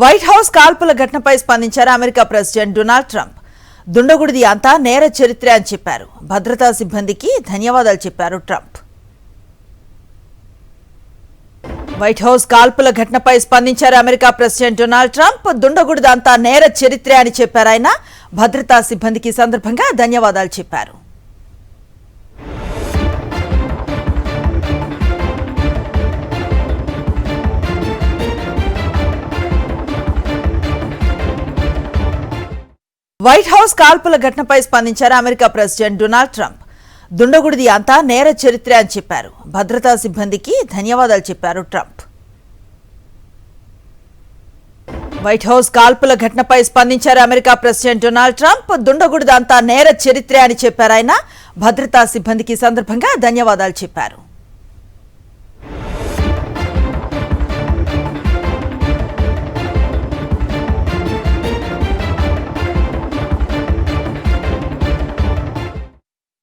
White house కాల్పుల ఘటనపై స్పందించారు అమెరికా ప్రెసిడెంట్ డొనాల్డ్ ట్రంప్. దుండగుడిది అంతా నేర చరిత్ర అని చెప్పారు. భద్రతా సిబ్బందికి ధన్యవాదాలు చెప్పారు ట్రంప్. వైట్ హౌస్ కాల్పుల ఘటనపై స్పందించారు అమెరికా ప్రెసిడెంట్ డొనాల్డ్ ట్రంప్. దుండగుడిది అంతా నేర చరిత్ర అని చెప్పారు ఆయన. భద్రతా సిబ్బందికి సందర్భంగా ధన్యవాదాలు చెప్పారు. వైట్ హౌస్ కాల్పుల ఘటనపై స్పందించారు అమెరికా ప్రెసిడెంట్ డొనాల్డ్ ట్రంప్. దుండగుడిది అంతా నేర చరిత్ర అని చెప్పారు. భద్రతా సిబ్బందికి ధన్యవాదాలు చెప్పారు ట్రంప్. వైట్ హౌస్ కాల్పుల ఘటనపై స్పందించారు అమెరికా ప్రెసిడెంట్ డొనాల్డ్ ట్రంప్. దుండగుడిది అంతా నేర చరిత్ర అని చెప్పారు ఆయన. భద్రతా సిబ్బందికి సందర్భంగా ధన్యవాదాలు చెప్పారు.